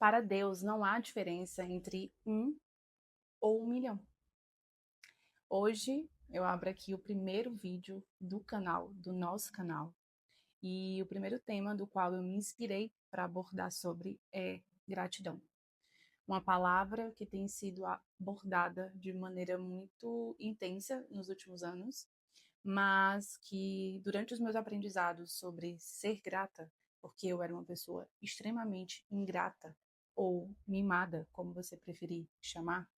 Para Deus não há diferença entre 1 ou 1.000.000. Hoje eu abro aqui o primeiro vídeo do canal, do nosso canal, e o primeiro tema do qual eu me inspirei para abordar sobre é gratidão. Uma palavra que tem sido abordada de maneira muito intensa nos últimos anos, mas que durante os meus aprendizados sobre ser grata, porque eu era uma pessoa extremamente ingrata ou mimada, como você preferir chamar,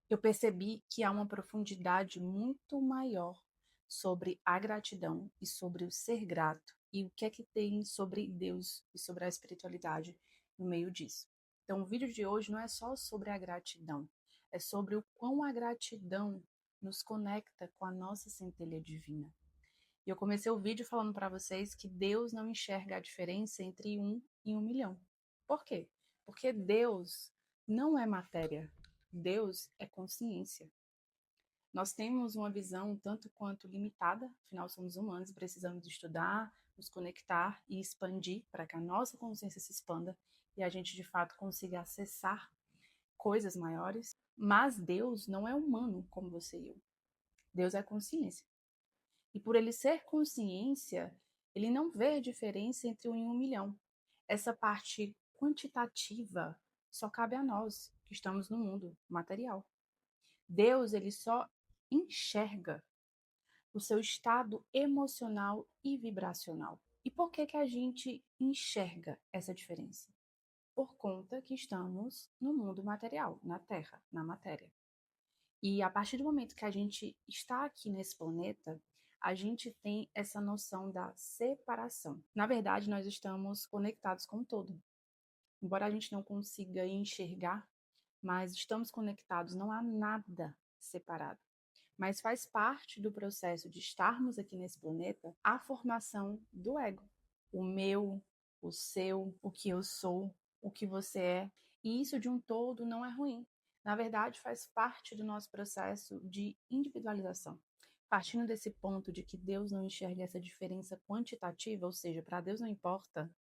eu percebi que há uma profundidade muito maior sobre a gratidão e sobre o ser grato e o que é que tem sobre Deus e sobre a espiritualidade no meio disso. Então, o vídeo de hoje não é só sobre a gratidão, é sobre o quão a gratidão nos conecta com a nossa centelha divina. E eu comecei o vídeo falando para vocês que Deus não enxerga a diferença entre 1 e 1.000.000. Por quê? Porque Deus não é matéria. Deus é consciência. Nós temos uma visão tanto quanto limitada, afinal somos humanos e precisamos estudar, nos conectar e expandir para que a nossa consciência se expanda e a gente de fato consiga acessar coisas maiores. Mas Deus não é humano como você e eu. Deus é consciência. E por ele ser consciência, ele não vê a diferença entre 1 e 1.000.000. Essa parte quantitativa só cabe a nós, que estamos no mundo material. Deus, ele só enxerga o seu estado emocional e vibracional. E por que que a gente enxerga essa diferença? Por conta que estamos no mundo material, na Terra, na matéria. E a partir do momento que a gente está aqui nesse planeta, a gente tem essa noção da separação. Na verdade, nós estamos conectados com o todo. Embora a gente não consiga enxergar, mas estamos conectados, não há nada separado. Mas faz parte do processo de estarmos aqui nesse planeta a formação do ego. O meu, o seu, o que eu sou, o que você é. E isso de um todo não é ruim. Na verdade, faz parte do nosso processo de individualização. Partindo desse ponto de que Deus não enxerga essa diferença quantitativa, ou seja, para Deus não importa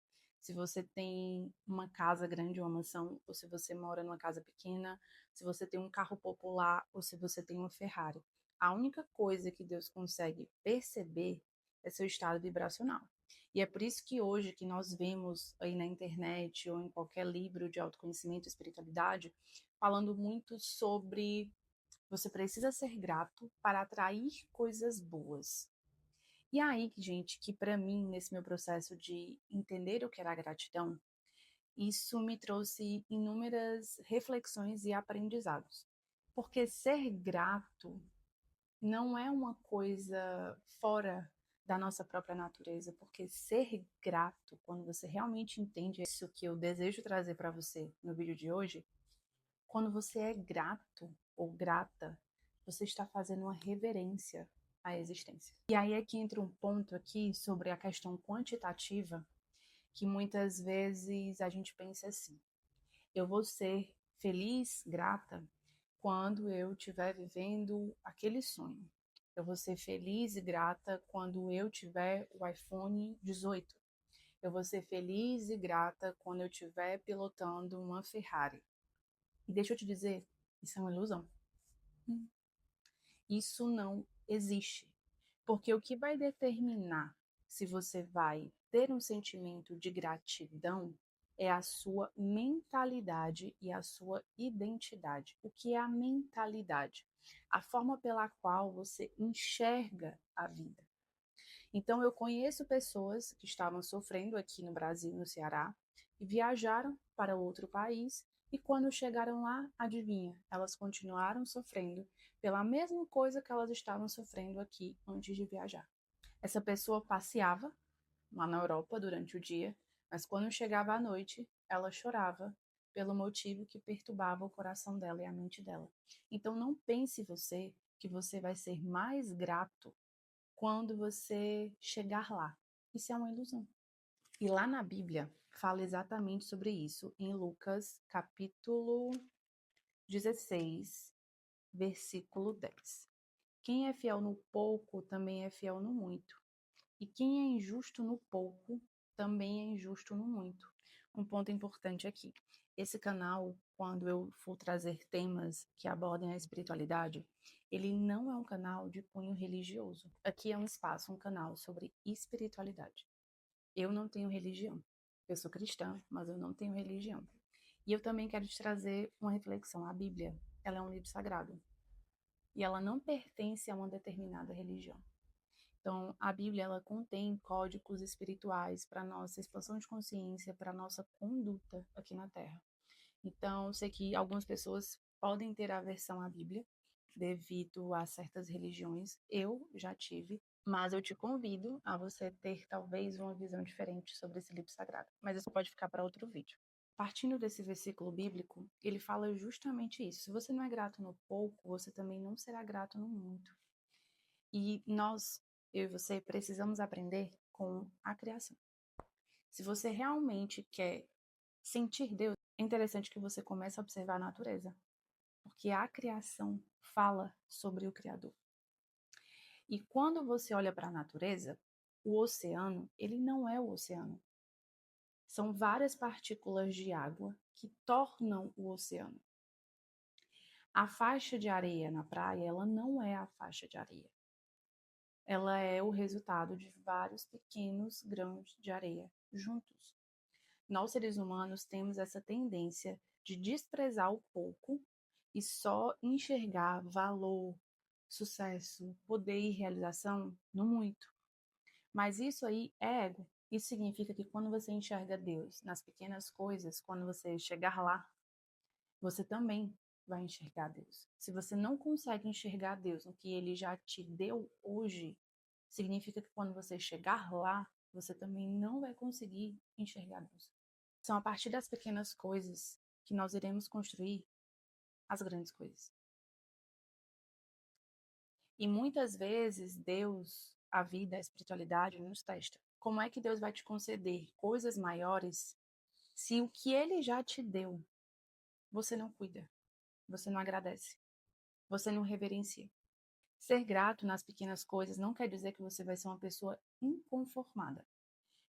se você tem uma casa grande ou uma mansão, ou se você mora numa casa pequena, se você tem um carro popular ou se você tem uma Ferrari. A única coisa que Deus consegue perceber é seu estado vibracional. E é por isso que hoje que nós vemos aí na internet ou em qualquer livro de autoconhecimento e espiritualidade, falando muito sobre você precisa ser grato para atrair coisas boas. E aí, gente, que para mim, nesse meu processo de entender o que era a gratidão, isso me trouxe inúmeras reflexões e aprendizados. Porque ser grato não é uma coisa fora da nossa própria natureza, porque ser grato, quando você realmente entende isso que eu desejo trazer para você no vídeo de hoje, quando você é grato ou grata, você está fazendo uma reverência à existência. E aí é que entra um ponto aqui sobre a questão quantitativa, que muitas vezes a gente pensa assim: eu vou ser feliz, grata, quando eu estiver vivendo aquele sonho. Eu vou ser feliz e grata quando eu tiver o iPhone 18. Eu vou ser feliz e grata quando eu estiver pilotando uma Ferrari. E deixa eu te dizer, isso é uma ilusão. Isso não existe. Porque o que vai determinar se você vai ter um sentimento de gratidão é a sua mentalidade e a sua identidade. O que é a mentalidade? A forma pela qual você enxerga a vida. Então, eu conheço pessoas que estavam sofrendo aqui no Brasil, no Ceará, e viajaram para outro país, e quando chegaram lá, adivinha, elas continuaram sofrendo pela mesma coisa que elas estavam sofrendo aqui antes de viajar. Essa pessoa passeava lá na Europa durante o dia, mas quando chegava à noite, ela chorava pelo motivo que perturbava o coração dela e a mente dela. Então não pense você que você vai ser mais grato quando você chegar lá. Isso é uma ilusão. E lá na Bíblia fala exatamente sobre isso, em Lucas capítulo 16, versículo 10. Quem é fiel no pouco também é fiel no muito. E quem é injusto no pouco também é injusto no muito. Um ponto importante aqui. Esse canal, quando eu for trazer temas que abordem a espiritualidade, ele não é um canal de cunho religioso. Aqui é um espaço, um canal sobre espiritualidade. Eu não tenho religião. Eu sou cristã, mas eu não tenho religião. E eu também quero te trazer uma reflexão. A Bíblia, ela é um livro sagrado. E ela não pertence a uma determinada religião. Então, a Bíblia, ela contém códigos espirituais para nossa expansão de consciência, para nossa conduta aqui na Terra. Então, eu sei que algumas pessoas podem ter aversão à Bíblia devido a certas religiões. Eu já tive, mas eu te convido a você ter talvez uma visão diferente sobre esse livro sagrado. Mas isso pode ficar para outro vídeo. Partindo desse versículo bíblico, ele fala justamente isso. Se você não é grato no pouco, você também não será grato no muito. E nós, eu e você, precisamos aprender com a criação. Se você realmente quer sentir Deus, é interessante que você comece a observar a natureza, porque a criação fala sobre o Criador. E quando você olha para a natureza, o oceano, ele não é o oceano. São várias partículas de água que tornam o oceano. A faixa de areia na praia, ela não é a faixa de areia. Ela é o resultado de vários pequenos grãos de areia juntos. Nós, seres humanos, temos essa tendência de desprezar o pouco e só enxergar valor, sucesso, poder e realização no muito. Mas isso aí é ego. Isso significa que quando você enxerga Deus nas pequenas coisas, quando você chegar lá, você também vai enxergar Deus. Se você não consegue enxergar Deus no que Ele já te deu hoje, significa que quando você chegar lá, você também não vai conseguir enxergar Deus. São a partir das pequenas coisas que nós iremos construir as grandes coisas. E muitas vezes Deus, a vida, a espiritualidade nos testa. Como é que Deus vai te conceder coisas maiores se o que Ele já te deu, você não cuida, você não agradece, você não reverencia? Ser grato nas pequenas coisas não quer dizer que você vai ser uma pessoa inconformada,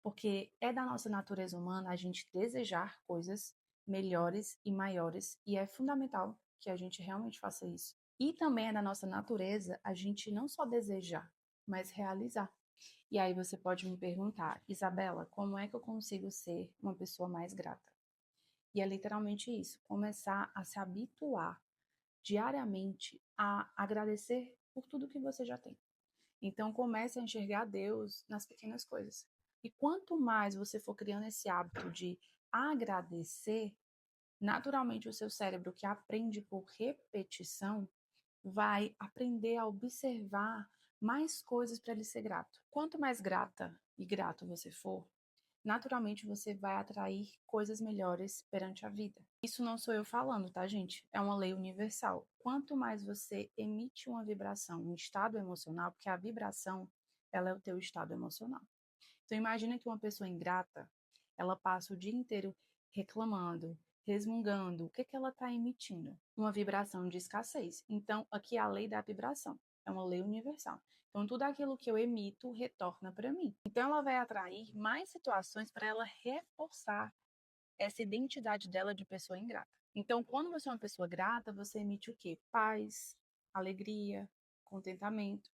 porque é da nossa natureza humana a gente desejar coisas melhores e maiores, e é fundamental que a gente realmente faça isso. E também é da nossa natureza a gente não só desejar, mas realizar. E aí você pode me perguntar, Isabela, como é que eu consigo ser uma pessoa mais grata? E é literalmente isso, começar a se habituar diariamente a agradecer por tudo que você já tem. Então comece a enxergar Deus nas pequenas coisas. E quanto mais você for criando esse hábito de agradecer, naturalmente o seu cérebro, que aprende por repetição, vai aprender a observar mais coisas para ele ser grato. Quanto mais grata e grato você for, naturalmente você vai atrair coisas melhores perante a vida. Isso não sou eu falando, tá, gente? É uma lei universal. Quanto mais você emite uma vibração, um estado emocional, porque a vibração, ela é o teu estado emocional. Então imagina que uma pessoa ingrata, ela passa o dia inteiro reclamando, resmungando. O que que ela está emitindo? Uma vibração de escassez. Então aqui é a lei da vibração. É uma lei universal. Então, tudo aquilo que eu emito retorna para mim. Então, ela vai atrair mais situações para ela reforçar essa identidade dela de pessoa ingrata. Então, quando você é uma pessoa grata, você emite o quê? Paz, alegria, contentamento.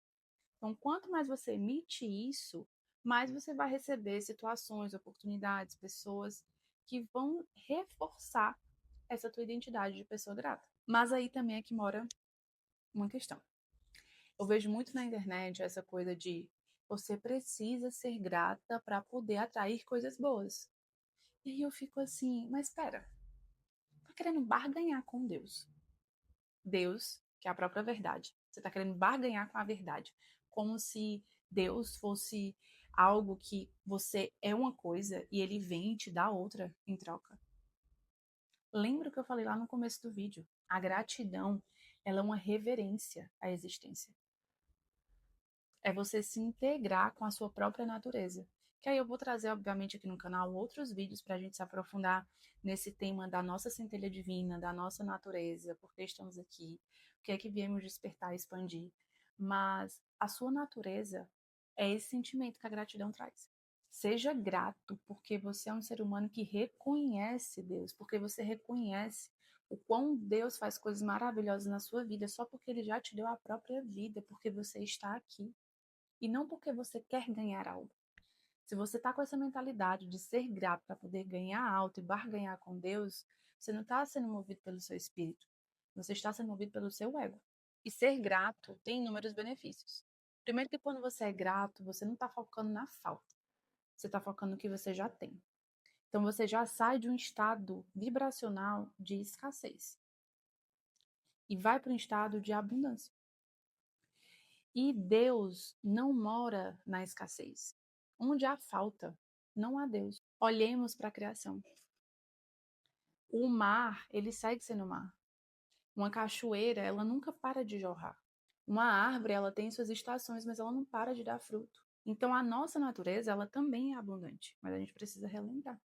Então, quanto mais você emite isso, mais você vai receber situações, oportunidades, pessoas que vão reforçar essa tua identidade de pessoa grata. Mas aí também é que mora uma questão. Eu vejo muito na internet essa coisa de você precisa ser grata para poder atrair coisas boas. E aí eu fico assim, mas espera, tá querendo barganhar com Deus. Deus, que é a própria verdade. Você tá querendo barganhar com a verdade. Como se Deus fosse algo que você é uma coisa e ele vem e te dá outra em troca. Lembra o que eu falei lá no começo do vídeo? A gratidão, ela é uma reverência à existência. É você se integrar com a sua própria natureza. Que aí eu vou trazer, obviamente, aqui no canal outros vídeos para a gente se aprofundar nesse tema da nossa centelha divina, da nossa natureza, por que estamos aqui, o que é que viemos despertar e expandir. Mas a sua natureza é esse sentimento que a gratidão traz. Seja grato, porque você é um ser humano que reconhece Deus, porque você reconhece o quão Deus faz coisas maravilhosas na sua vida, só porque Ele já te deu a própria vida, porque você está aqui. E não porque você quer ganhar algo. Se você está com essa mentalidade de ser grato para poder ganhar alto e barganhar com Deus, você não está sendo movido pelo seu espírito. Você está sendo movido pelo seu ego. E ser grato tem inúmeros benefícios. Primeiro que quando você é grato, você não está focando na falta. Você está focando no que você já tem. Então você já sai de um estado vibracional de escassez e vai para um estado de abundância. E Deus não mora na escassez. Onde há falta, não há Deus. Olhemos para a criação. O mar, ele segue sendo mar. Uma cachoeira, ela nunca para de jorrar. Uma árvore, ela tem suas estações, mas ela não para de dar fruto. Então a nossa natureza, ela também é abundante, mas a gente precisa relembrar.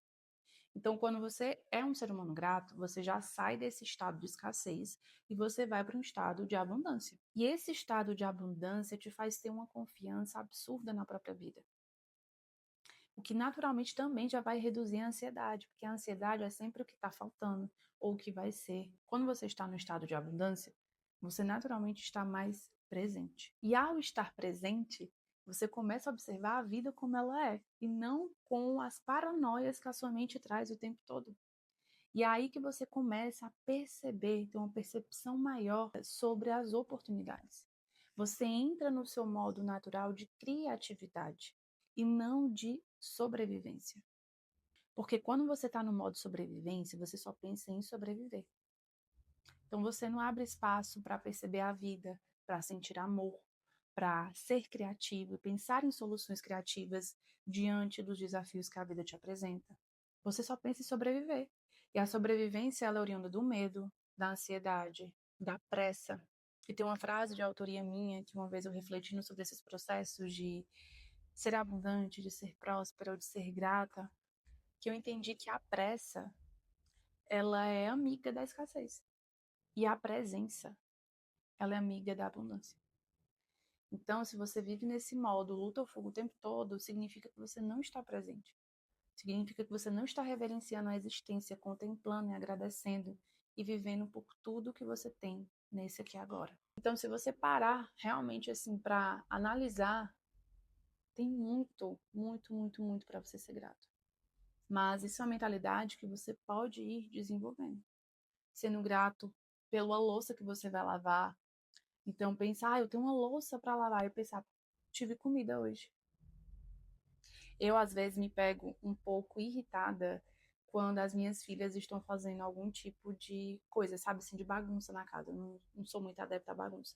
Então, quando você é um ser humano grato, você já sai desse estado de escassez e você vai para um estado de abundância. E esse estado de abundância te faz ter uma confiança absurda na própria vida. O que naturalmente também já vai reduzir a ansiedade, porque a ansiedade é sempre o que está faltando ou o que vai ser. Quando você está no estado de abundância, você naturalmente está mais presente. E ao estar presente, você começa a observar a vida como ela é e não com as paranoias que a sua mente traz o tempo todo. E é aí que você começa a perceber, ter uma percepção maior sobre as oportunidades. Você entra no seu modo natural de criatividade e não de sobrevivência. Porque quando você está no modo sobrevivência, você só pensa em sobreviver. Então você não abre espaço para perceber a vida, para sentir amor, para ser criativo, pensar em soluções criativas diante dos desafios que a vida te apresenta. Você só pensa em sobreviver. E a sobrevivência ela é oriunda do medo, da ansiedade, da pressa. E tem uma frase de autoria minha que uma vez eu refletindo sobre esses processos de ser abundante, de ser próspera ou de ser grata, que eu entendi que a pressa ela é amiga da escassez. E a presença ela é amiga da abundância. Então, se você vive nesse modo luta ou fuga o tempo todo, significa que você não está presente. Significa que você não está reverenciando a existência, contemplando e agradecendo e vivendo por tudo que você tem nesse aqui agora. Então, se você parar realmente assim para analisar, tem muito, muito, muito, muito para você ser grato. Mas isso é uma mentalidade que você pode ir desenvolvendo. Sendo grato pela louça que você vai lavar. Então, pensar, eu tenho uma louça para lavar. E pensar, tive comida hoje. Eu, às vezes, me pego um pouco irritada quando as minhas filhas estão fazendo algum tipo de coisa, sabe, assim, de bagunça na casa. Eu não sou muito adepta à bagunça.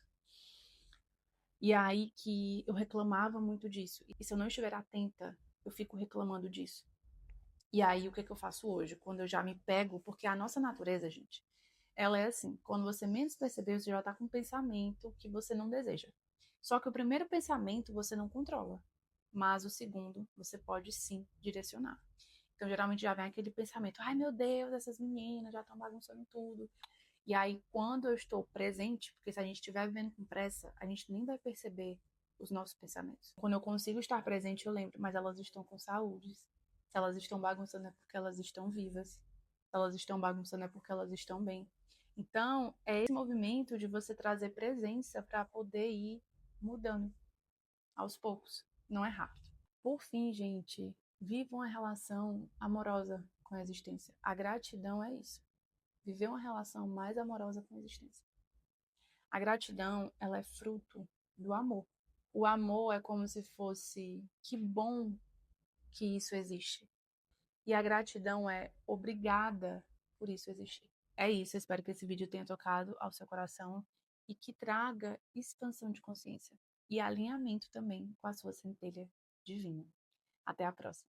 E aí que eu reclamava muito disso. E se eu não estiver atenta, eu fico reclamando disso. E aí, o que eu faço hoje? Quando eu já me pego, porque a nossa natureza, gente, ela é assim, quando você menos perceber, você já tá com um pensamento que você não deseja. Só que o primeiro pensamento você não controla, mas o segundo você pode sim direcionar. Então, geralmente já vem aquele pensamento, ai meu Deus, essas meninas já estão bagunçando tudo. E aí, quando eu estou presente, porque se a gente estiver vivendo com pressa, a gente nem vai perceber os nossos pensamentos. Quando eu consigo estar presente, eu lembro, mas elas estão com saúde. Se elas estão bagunçando é porque elas estão vivas. Se elas estão bagunçando é porque elas estão bem. Então, é esse movimento de você trazer presença para poder ir mudando aos poucos. Não é rápido. Por fim, gente, viva uma relação amorosa com a existência. A gratidão é isso. Viver uma relação mais amorosa com a existência. A gratidão, ela é fruto do amor. O amor é como se fosse, que bom que isso existe. E a gratidão é obrigada por isso existir. É isso, eu espero que esse vídeo tenha tocado ao seu coração e que traga expansão de consciência e alinhamento também com a sua centelha divina. Até a próxima.